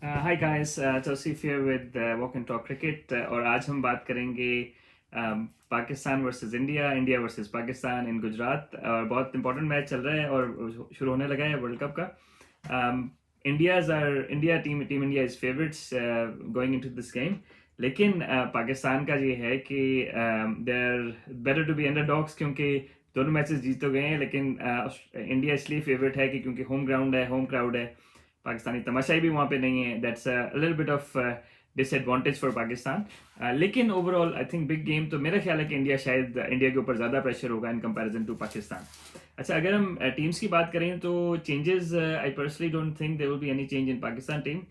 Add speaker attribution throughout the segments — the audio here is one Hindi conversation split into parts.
Speaker 1: Hi guys, Tauseef here with walk and talk cricket. और आज हम बात करेंगे Pakistan versus India, India versus Pakistan in Gujarat. और बहुत इंपॉर्टेंट मैच चल रहा है और शुरू होने लगा है वर्ल्ड कप का। India team India is favourites going into this game. लेकिन पाकिस्तान का ये है कि they are better to be underdogs, क्योंकि दोनों मैचेस जीत तो गए हैं। लेकिन इंडिया इसलिए फेवरेट है कि क्योंकि होम ग्राउंड है, होम क्राउड है, पाकिस्तानी तमाशाई भी वहाँ पे नहीं है। That's a little bit of disadvantage for Pakistan. लेकिन overall I think big game, तो मेरा ख्याल है कि इंडिया के ऊपर ज़्यादा प्रेशर होगा इन कंपैरिजन टू पाकिस्तान। अच्छा, अगर हम टीम्स की बात करें तो changes, I personally don't think there will be any change in Pakistan team.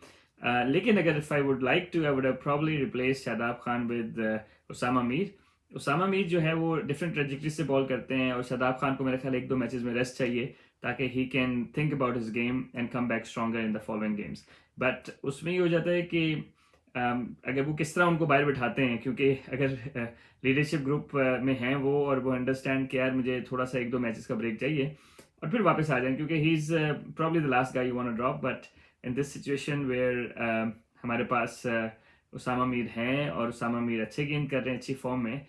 Speaker 1: लेकिन अगर if I would like to, I would have probably replace Shadab Khan with Usama Mir. Usama Mir जो है वो डिफरेंट ट्रेजेक्टरी से बॉल करते हैं, और शादाब खान को मेरे ख्याल एक दो मैचेस में रेस्ट चाहिए ताकि he can think about his game and come back stronger in the following games. But उसमें ये हो जाता है कि अगर वो किस तरह उनको बाहर बिठाते हैं, क्योंकि अगर लीडरशिप ग्रुप में हैं वो, और वो अंडरस्टैंड कि यार मुझे थोड़ा सा एक दो मैचेस का ब्रेक चाहिए और फिर वापस आ जाएं, क्योंकि he is probably the last guy you want to drop. But in this situation where हमारे पास उसामा मीर हैं, और उसामा मीर अच्छे गेंद कर रहे हैं, अच्छी फॉर्म में।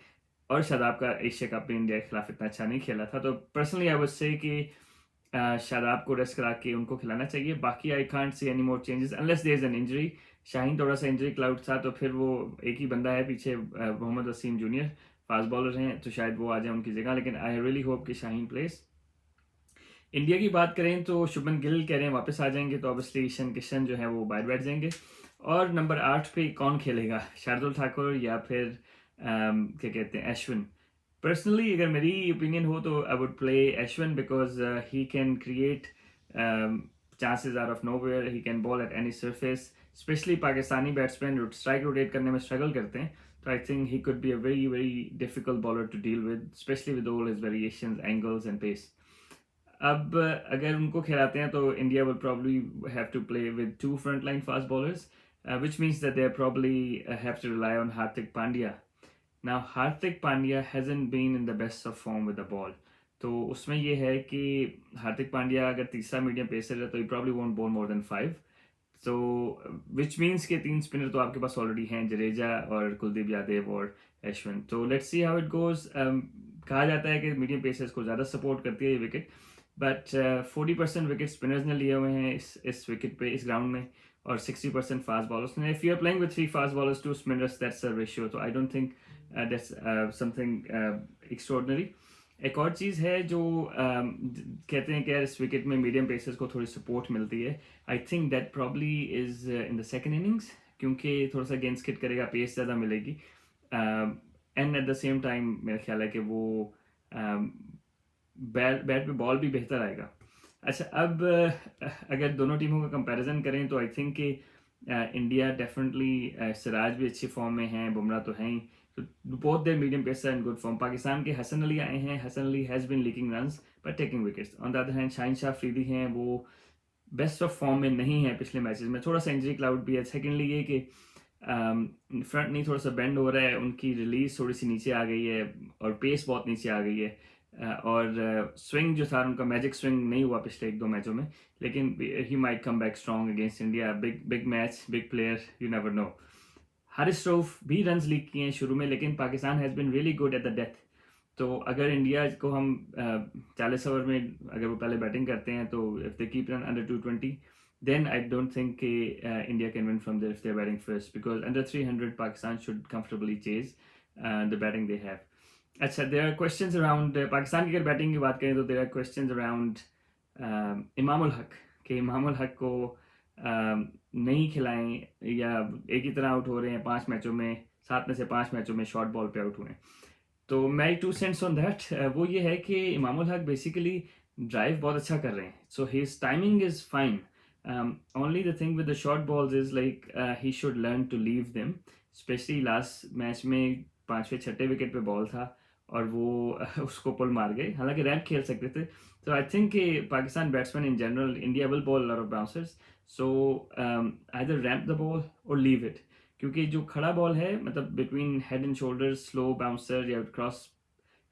Speaker 1: और शादाब का एशिया कप में इंडिया के खिलाफ इतना अच्छा नहीं खेला था, तो पर्सनली आई वुड से कि शादाब को रेस्ट करा के उनको खिलाना चाहिए। बाकी I can't see any more changes unless there is an injury. Shaheen थोड़ा सा इंजरी क्लाउड था, तो फिर वो एक ही बंदा है पीछे, Mohammad Wasim junior fast bowler हैं, तो शायद वो आ जाए उनकी जगह। लेकिन आई रियली होप कि शाहीन प्लेस। इंडिया की बात करें तो शुभमन गिल कह रहे हैं वापस आ जाएंगे, तो ऑब्वियसली ईशान किशन जो है वो बाहर बैठ जाएंगे। और नंबर 8 पे कौन खेलेगा, शार्दुल ठाकुर या फिर क्या कहते हैं, अश्विन। पर्सनली अगर मेरी ओपिनियन हो तो I would play Ashwin, because he can create chances out of nowhere, he can bowl at any surface. Specially Pakistani batsman strike rotate करने में स्ट्रगल करते हैं, तो I think he could be a very very difficult bowler to deal with, specially with all his variations, angles and pace. अब अगर उनको खिलाते हैं तो India will probably have to play with two front line fast bowlers, which means that they probably have to rely on Hardik Pandya. Now Hardik Pandya hasn't been in the best of form with the ball, तो उसमें ये है कि हार्दिक पांड्या अगर तीसरा मीडियम पेसर है तो he probably won't ball more than 5। तो विच मीन्स के तीन स्पिनर तो आपके पास ऑलरेडी हैं, जडेजा और कुलदीप यादव और अश्विन। तो let's see how it goes. कहा जाता है कि मीडियम पेसर्स को ज़्यादा सपोर्ट करती है ये विकेट, बट 40% विकेट स्पिनर्स ने लिए हुए हैं इस विकेट पे, इस ग्राउंड में, और 60% फास्ट बॉलर्स ने। If you are playing with 3 fast bowlers 2 spinners, that's a ratio, तो I don't think that's something extraordinary. एक और चीज़ है जो कहते हैं कि यार इस विकेट में मीडियम पेसर्स को थोड़ी सपोर्ट मिलती है। I think that probably is in the second innings, क्योंकि थोड़ा सा गेंद स्किट करेगा, पेस ज़्यादा मिलेगी, and eight the same time मेरा ख्याल है कि वो बैट पे बॉल भी बेहतर आएगा। अच्छा, अब अगर दोनों टीमों का कंपैरिजन करें तो आई थिंक कि इंडिया डेफिनेटली, सिराज भी अच्छी फॉर्म में हैं, बुमराह तो हैं ही, तो both their medium pacer in good form. Pakistan के हसन अली आए हैं, Hasan Ali has been leaking runs but taking wickets. On the other hand Shaheen Shah Afridi हैं, वो बेस्ट ऑफ फॉर्म में नहीं है पिछले मैचेस में, थोड़ा सा इंजरी क्लाउड भी है। सेकेंडली ये कि फ्रंट नहीं थोड़ा सा बेंड हो रहा है, उनकी रिलीज थोड़ी सी नीचे आ गई है, और पेस बहुत नीचे आ गई है। और स्विंग जो था उनका, मैजिक स्विंग नहीं हुआ पिछले एक दो मैचों में, लेकिन he might come back strong against India. Big big match, big player, you never know. Haris Rauf भी रन्स लीक किए हैं शुरू में, लेकिन Pakistan has been really good at the death. तो अगर इंडिया को हम 40 ओवर में अगर वो पहले बैटिंग करते हैं, तो if they keep run under 220, then I don't think India can win from there if they're batting first, because under 300 Pakistan should comfortably chase the batting they have. अच्छा, there are questions around Pakistan की अगर बैटिंग की बात करें तो there are questions around Imam ul Haq, कि इमाम उल हक को नहीं खिलाएं, या एक ही तरह आउट हो रहे हैं 5 मैचों में, 7 में से 5 मैचों में शॉर्ट बॉल पे आउट हुए हैं। तो माई 2 सेंट्स ऑन दैट वो ये है कि इमाम उल हक बेसिकली ड्राइव बहुत अच्छा कर रहे हैं, so his timing is fine. only the thing with the short balls is like he should learn to leave them, especially last match में 5वें 6ठे विकेट पे बॉल था और वो उसको पुल मार गए, हालांकि रैप खेल सकते थे। तो आई थिंक कि Pakistan batsman in general, India will ball lot of bouncers, so either ramp the ball और लीव इट, क्योंकि जो खड़ा बॉल है, मतलब between head and shoulders slow bouncer या क्रॉस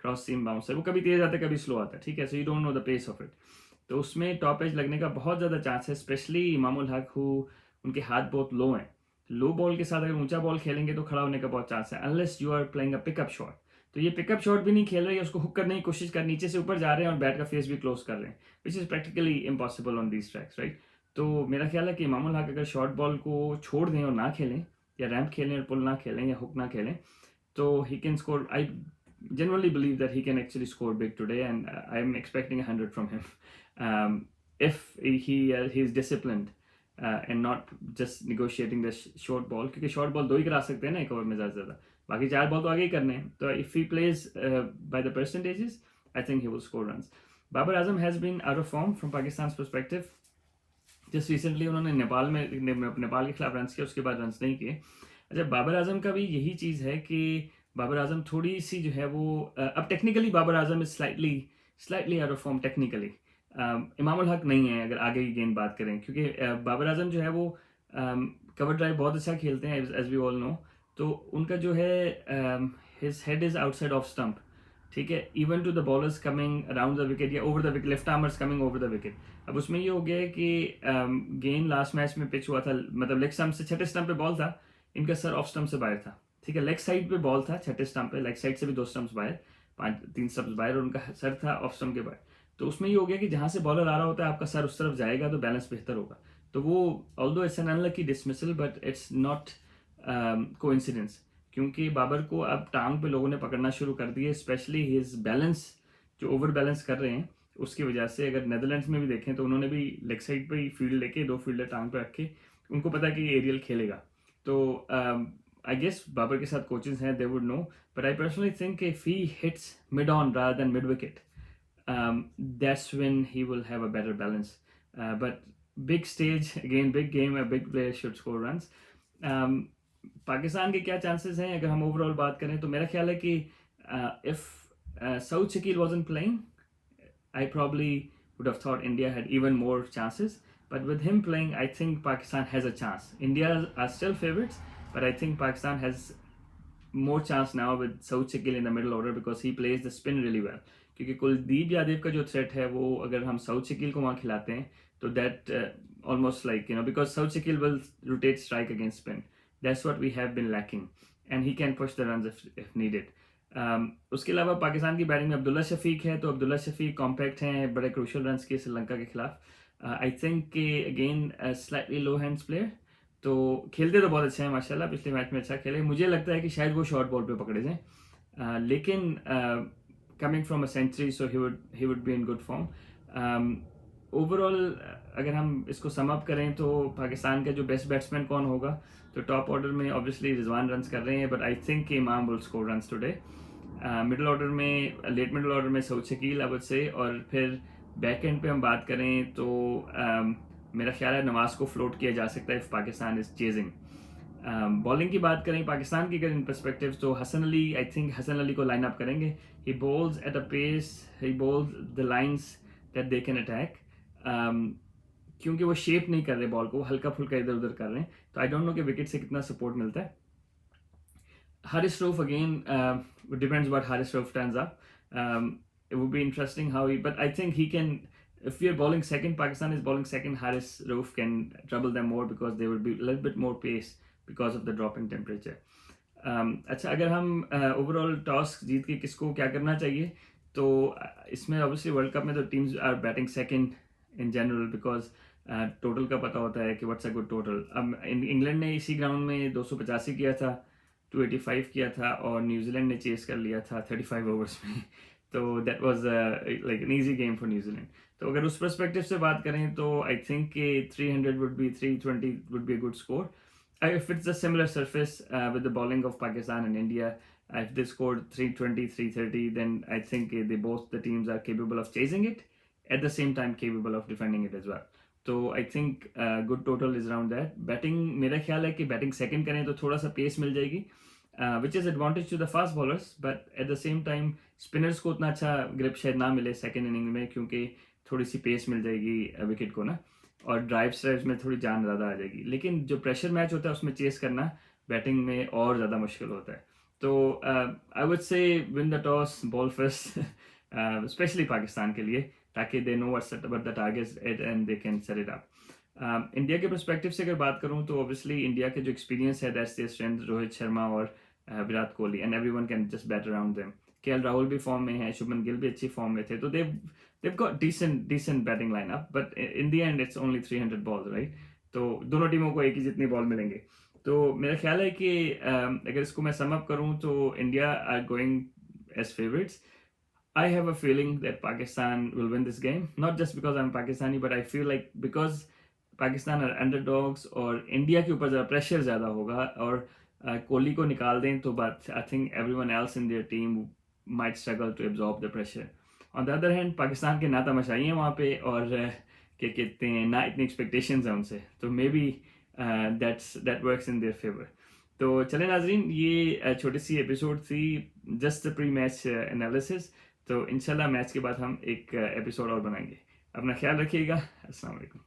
Speaker 1: क्रॉस सीम बाउंसर, वो कभी तेज आता है कभी स्लो आता है, ठीक है, so you don't know the pace of it. तो उसमें टॉप एज लगने का बहुत ज़्यादा चांस है, स्पेशली इमामुल हक हु उनके हाथ बहुत लो हैं। लो बॉल के साथ अगर ऊंचा बॉल खेलेंगे तो खड़ा होने का बहुत चांस है, unless you are playing a pickup shot. तो ये पिकअप शॉट भी नहीं खेल रहे हैं, उसको हुक करने की कोशिश कर, नीचे से ऊपर जा रहे हैं और बैट का फेस भी क्लोज कर रहे हैं, which is practically impossible on these tracks, right. तो मेरा ख्याल है कि इमामुल हक अगर शॉर्ट बॉल को छोड़ दें और ना खेलें, या रैम्प खेलें और पुल ना खेलें या हुक ना खेलें, तो he can score. I genuinely believe that he can actually score big today, and I'm expecting 100 from him. If he's disciplined and not just negotiating the short ball, क्योंकि short ball दो ही करा सकते हैं ना एक ओवर में ज़्यादा से ज़्यादा, बाकी 4 बॉल तो आगे ही करने हैं। तो if he plays by the percentages, I think he will score runs. Babar Azam has been out of form from Pakistan's perspective. Just recently उन्होंने नेपाल के खिलाफ रन्स किए, उसके बाद रन्स नहीं किए। अच्छा, बाबर आजम का भी यही चीज़ है कि बाबर आजम थोड़ी सी जो है वो अब technically Babar Azam is slightly out of form technically. Imam-ul Haq नहीं है अगर आगे की गेंद बात करें, क्योंकि बाबर आजम जो है वो कवर ड्राइव बहुत अच्छा खेलते हैं एज वी ऑल नो। तो उनका जो है his head is outside off stump, ठीक है, even to the bowlers coming around the wicket या over the wicket, left armers coming over the wicket. अब उसमें ये हो गया है कि गेंद लास्ट मैच में पिच हुआ था, मतलब लेग स्टंप से छठे स्टंप पे बॉल था, इनका सर ऑफ स्टंप से बाहर था, ठीक है, लेग साइड पे बॉल था छठे स्टंप पे, लेग साइड से भी 2 स्टंप्स बाहर, 3 स्टंप्स बाहर, और उनका सर था ऑफ स्टंप के बाहर। तो उसमें ये हो गया कि जहां से बॉलर आ रहा होता है आपका सर उस तरफ जाएगा तो बैलेंस बेहतर होगा। तो वो although it's an unlucky dismissal, but it's not coincidence, क्योंकि बाबर को अब टांग पे लोगों ने पकड़ना शुरू कर दिया, स्पेशली हिज बैलेंस जो ओवर बैलेंस कर रहे हैं उसकी वजह से। अगर नेदरलैंड्स में भी देखें तो उन्होंने भी लेग साइड पे ही फील्ड लेके 2 फील्डर टांग पे रखे, उनको पता है कि एरियल खेलेगा। तो आई गेस बाबर के साथ कोचेस हैं, they would know, but I personally think if he hits mid on rather than mid wicket, that's when he will have a better balance. But big stage, again, big game, a big player should score runs. Pakistan के क्या चांसेस हैं अगर हम ओवरऑल बात करें, तो मेरा ख्याल है कि if Saud Shakeel wasn't playing, I probably would have thought India had even more chances. But with him playing, I think Pakistan has a chance. India are still favorites, but I think Pakistan has more chance now with Saud Shakil in the middle order because he plays the spin really well. क्योंकि कुलदीप यादव का जो थ्रेट है वो अगर हम साउथ शकील को वहाँ खिलाते हैं तो that almost like because Saud Shakeel will rotate strike against spin, that's what we have been lacking, and he can push the runs if needed. उसके अलावा पाकिस्तान की बैटिंग में अब्दुल्ला शफीक है, तो अब्दुल्ला शफीक कॉम्पैक्ट हैं, बड़े क्रूशल रन्स के श्रीलंका के खिलाफ। आई थिंक कि अगेन स्लाइटली लो हैंड्स प्लेयर, तो खेलते तो बहुत अच्छे हैं माशाल्लाह, पिछले मैच में अच्छा खेले, मुझे लगता है कि शायद वो शॉर्ट बॉल पे पकड़े जाएं, लेकिन coming from a century so he would be in good form. Overall अगर हम इसको सम अप करें तो पाकिस्तान का जो बेस्ट बैट्समैन कौन होगा, तो टॉप ऑर्डर में ऑब्वियसली रिजवान रन्स कर रहे हैं, बट आई थिंक इमाम will score runs today. Middle order में, लेट मिडिल ऑर्डर में सऊद शकील आई वुड से, और फिर बैक एंड पे हम बात करें तो मेरा ख्याल है नवाज को फ्लोट किया जा सकता है if Pakistan is chasing. Bowling की बात करें पाकिस्तान की अगर इन परस्पेक्टिव, तो हसन अली, आई थिंक हसन अली को लाइन अप करेंगे, he bowls at a pace, he bowls the lines that they can attack, क्योंकि वो शेप नहीं कर रहे बॉल को, हल्का फुल्का इधर उधर कर रहे हैं, तो आई डोंट नो कि विकेट से कितना सपोर्ट मिलता है। Haris Rauf again, it depends what Haris Rauf turns up. It would be interesting how he, but I think he can, if we are bowling second, Pakistan is bowling second, Haris Rauf can trouble them more because they will be a little bit more pace because of the drop in temperature. अच्छा, अगर हम ओवरऑल टॉस जीत के किसको क्या करना चाहिए, तो इसमें ऑब्वियसली वर्ल्ड कप में तो teams are batting second in general because total का पता होता है कि व्हाट्स अ गुड टोटल। अब इंग्लैंड ने इसी ग्राउंड में 285 किया था, 285 किया था, और न्यूजीलैंड ने चेस कर लिया था 35 ओवर्स में, तो that was like an easy game for New Zealand. तो अगर उस पर्सपेक्टिव से बात करें तो आई थिंक कि 300 would be 320 would be a good score if it's a similar surface with the bowling of Pakistan and India. If they scored 320 330, then I think the teams are capable of chasing it, at the same time capable of defending it as well. तो I think good total is around that. Batting मेरा ख्याल है कि बैटिंग सेकंड करें तो थोड़ा सा पेस मिल जाएगी, which is advantage to the fast bowlers, but at the same time spinners को उतना अच्छा ग्रिप शायद ना मिले सेकंड इनिंग में, क्योंकि थोड़ी सी पेस मिल जाएगी विकेट को ना, और ड्राइव्स में थोड़ी जान ज़्यादा आ जाएगी। लेकिन जो प्रेशर मैच होता है उसमें चेस करना बैटिंग में और ज़्यादा मुश्किल होता है। तो I would say win the toss, bowl first, specially Pakistan के लिए, ताकि they know what the targets at and they can set it up. India के पर्सपेक्टिव से अगर बात करूं तो ऑब्वियसली इंडिया के जो एक्सपीरियंस है that's their strength, Rohit Sharma और Virat Kohli, and everyone can just bat around them. KL Rahul भी फॉर्म में है, शुभमन गिल भी अच्छी फॉर्म में थे, तो they've got decent batting lineup, but in the end it's only 300 balls, right? तो दोनों टीमों को एक ही जितनी बॉल मिलेंगे। तो मेरा ख्याल है कि अगर इसको मैं सम अप करूं तो India are going as favourites. I have a feeling that Pakistan will win this game, not just because I'm Pakistani, but I feel like because Pakistan are underdogs और इंडिया के ऊपर ज़रा प्रेशर ज़्यादा होगा और कोहली को निकाल दें तो बात I think everyone else in their team might struggle to absorb the pressure. On the other hand Pakistan के ना तमाशाई हैं वहाँ पे और क्या कहते हैं ना इतनी एक्सपेक्टेशंस हैं उनसे, तो may be that works in their favour. तो चले नाजरीन, ये छोटी सी एपिसोड थी, जस्ट प्री मैच एनालिसिस। तो इंशाल्लाह मैच के बाद हम एक एपिसोड और बनाएंगे। अपना ख्याल रखिएगा। अस्सलाम वालेकुम।